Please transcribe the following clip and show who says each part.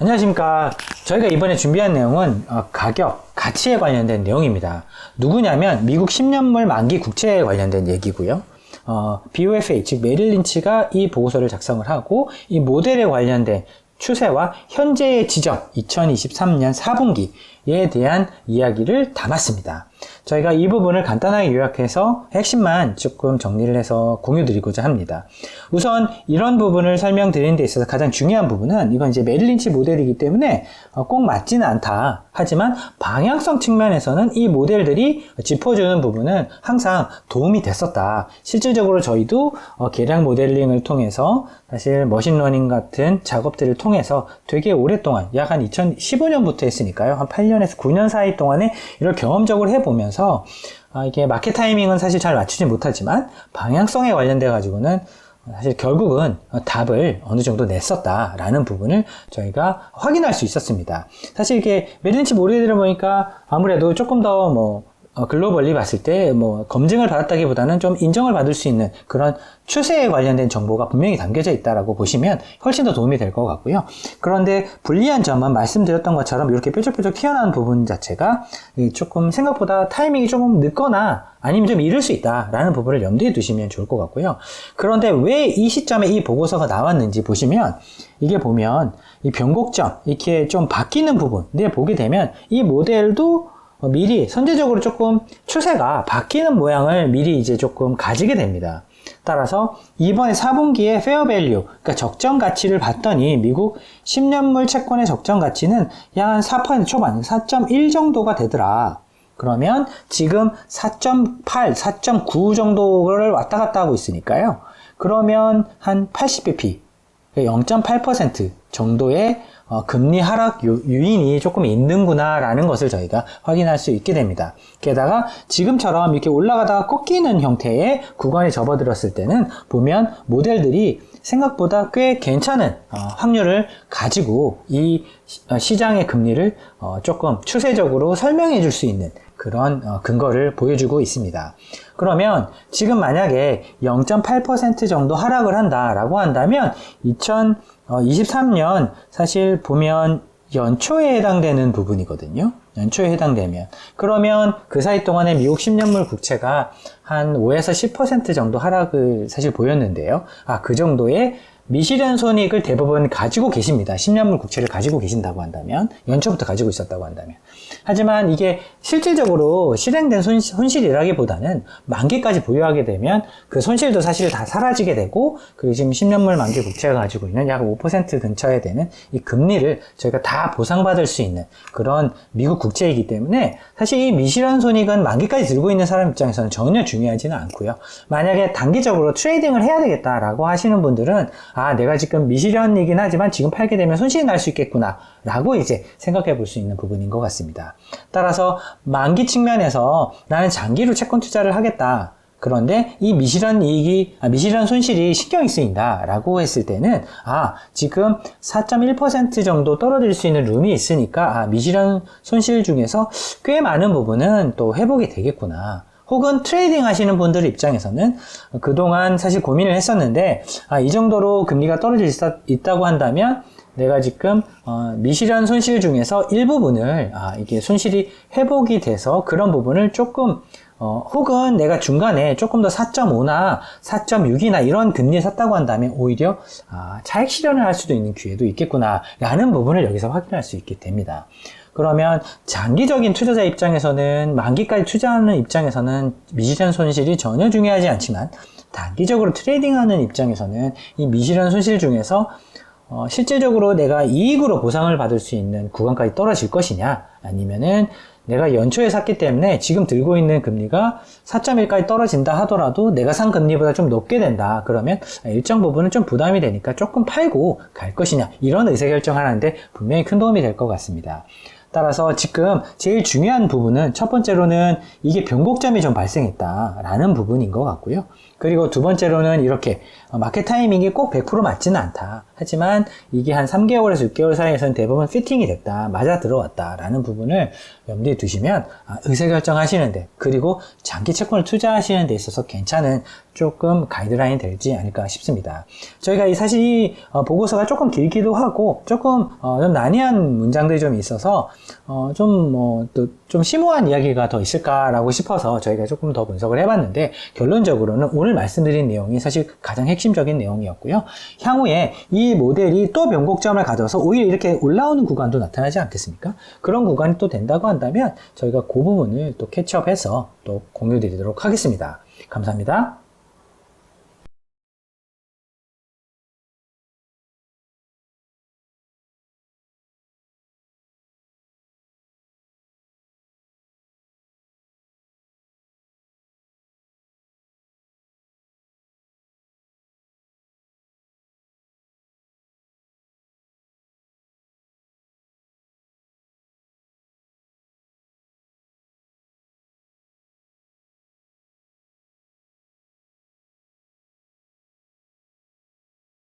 Speaker 1: 안녕하십니까. 저희가 이번에 준비한 내용은 가격, 가치에 관련된 내용입니다. 누구냐면 미국 10년물 만기 국채에 관련된 얘기고요. BOFA, 즉 메릴 린치가 이 보고서를 작성을 하고 이 모델에 관련된 추세와 현재의 지점, 2023년 4분기에 대한 이야기를 담았습니다. 저희가 이 부분을 간단하게 요약해서 핵심만 조금 정리를 해서 공유드리고자 합니다. 우선 이런 부분을 설명드리는 데 있어서 가장 중요한 부분은 이건 이제 메릴 린치 모델이기 때문에 꼭 맞지는 않다. 하지만 방향성 측면에서는 이 모델들이 짚어주는 부분은 항상 도움이 됐었다. 실질적으로 저희도 계량 모델링을 통해서 사실 머신러닝 같은 작업들을 통해서 되게 오랫동안 약 한 2015년부터 했으니까요. 한 8년에서 9년 사이 동안에 이걸 경험적으로 해보면서 이게 마켓 타이밍은 사실 잘 맞추지 못하지만 방향성에 관련돼 가지고는 사실 결국은 답을 어느 정도 냈었다라는 부분을 저희가 확인할 수 있었습니다. 사실 이게 메릴 린치 모델을 보니까 아무래도 조금 더 글로벌리 봤을 때 검증을 받았다기보다는 좀 인정을 받을 수 있는 그런 추세에 관련된 정보가 분명히 담겨져 있다라고 보시면 훨씬 더 도움이 될 것 같고요. 그런데 불리한 점은 말씀드렸던 것처럼 이렇게 뾰족뾰족 튀어나온 부분 자체가 조금 생각보다 타이밍이 조금 늦거나 아니면 좀 이를 수 있다라는 부분을 염두에 두시면 좋을 것 같고요. 그런데 왜 이 시점에 이 보고서가 나왔는지 보시면 이게 보면 이 변곡점 이렇게 좀 바뀌는 부분을 보게 되면 이 모델도 미리 선제적으로 조금 추세가 바뀌는 모양을 미리 이제 조금 가지게 됩니다. 따라서 이번에 4분기에 페어밸류, 그러니까 적정 가치를 봤더니 미국 10년물 채권의 적정 가치는 약 한 4% 초반, 4.1 정도가 되더라. 그러면 지금 4.8, 4.9 정도를 왔다 갔다 하고 있으니까요. 그러면 한 80bp, 0.8% 정도의 금리 하락 요인이 조금 있는구나 라는 것을 저희가 확인할 수 있게 됩니다. 게다가 지금처럼 이렇게 올라가다가 꺾이는 형태의 구간에 접어들었을 때는 보면 모델들이 생각보다 꽤 괜찮은 확률을 가지고 이 시장의 금리를 조금 추세적으로 설명해 줄 수 있는 그런 근거를 보여주고 있습니다. 그러면 지금 만약에 0.8% 정도 하락을 한다라고 한다면 2023년 사실 보면 연초에 해당되는 부분이거든요. 연초에 해당되면 그러면 그 사이 동안에 미국 10년물 국채가 한 5에서 10% 정도 하락을 사실 보였는데요. 그 정도의 미실현 손익을 대부분 가지고 계십니다. 10년물 국채를 가지고 계신다고 한다면, 연초부터 가지고 있었다고 한다면. 하지만 이게 실질적으로 실행된 손실이라기보다는 만기까지 보유하게 되면 그 손실도 사실 다 사라지게 되고, 그리고 지금 10년물 만기 국채가 가지고 있는 약 5% 근처에 되는 이 금리를 저희가 다 보상받을 수 있는 그런 미국 국채이기 때문에 사실 이 미실현 손익은 만기까지 들고 있는 사람 입장에서는 전혀 중요하지는 않고요. 만약에 단기적으로 트레이딩을 해야 되겠다라고 하시는 분들은 내가 지금 미실현이긴 하지만 지금 팔게 되면 손실이 날 수 있겠구나 라고 이제 생각해 볼 수 있는 부분인 것 같습니다. 따라서 만기 측면에서 나는 장기로 채권 투자를 하겠다. 그런데 이 미실현 미실현 손실이 신경이 쓰인다 라고 했을 때는 지금 4.1% 정도 떨어질 수 있는 룸이 있으니까 미실현 손실 중에서 꽤 많은 부분은 또 회복이 되겠구나. 혹은 트레이딩 하시는 분들 입장에서는 그동안 사실 고민을 했었는데 이 정도로 금리가 떨어질 수 있다고 한다면 내가 지금 미실현 손실 중에서 일부분을 이게 손실이 회복이 돼서 그런 부분을 조금 혹은 내가 중간에 조금 더 4.5나 4.6이나 이런 금리에 샀다고 한다면 오히려 차익 실현을 할 수도 있는 기회도 있겠구나 라는 부분을 여기서 확인할 수 있게 됩니다. 그러면 장기적인 투자자 입장에서는 만기까지 투자하는 입장에서는 미실현 손실이 전혀 중요하지 않지만 단기적으로 트레이딩하는 입장에서는 이 미실현 손실 중에서 실질적으로 내가 이익으로 보상을 받을 수 있는 구간까지 떨어질 것이냐 아니면은 내가 연초에 샀기 때문에 지금 들고 있는 금리가 4.1까지 떨어진다 하더라도 내가 산 금리보다 좀 높게 된다. 그러면 일정 부분은 좀 부담이 되니까 조금 팔고 갈 것이냐 이런 의사결정하는데 분명히 큰 도움이 될 것 같습니다. 따라서 지금 제일 중요한 부분은 첫 번째로는 이게 변곡점이 좀 발생했다라는 부분인 것 같고요. 그리고 두 번째로는 이렇게 마켓 타이밍이 꼭 100% 맞지는 않다. 하지만 이게 한 3개월에서 6개월 사이에서는 대부분 피팅이 됐다. 맞아 들어왔다라는 부분을 염두에 두시면 의사결정 하시는데 그리고 장기 채권을 투자하시는 데 있어서 괜찮은 조금 가이드라인 되지 않을까 싶습니다. 저희가 사실 이 보고서가 조금 길기도 하고 조금 좀 난해한 문장들이 좀 있어서 좀 심오한 이야기가 더 있을까라고 싶어서 저희가 조금 더 분석을 해봤는데, 결론적으로는 오늘 말씀드린 내용이 사실 가장 핵심적인 내용이었고요. 향후에 이 모델이 또 변곡점을 가져서 오히려 이렇게 올라오는 구간도 나타나지 않겠습니까? 그런 구간이 또 된다고 한다면 저희가 그 부분을 또 캐치업해서 또 공유 드리도록 하겠습니다. 감사합니다.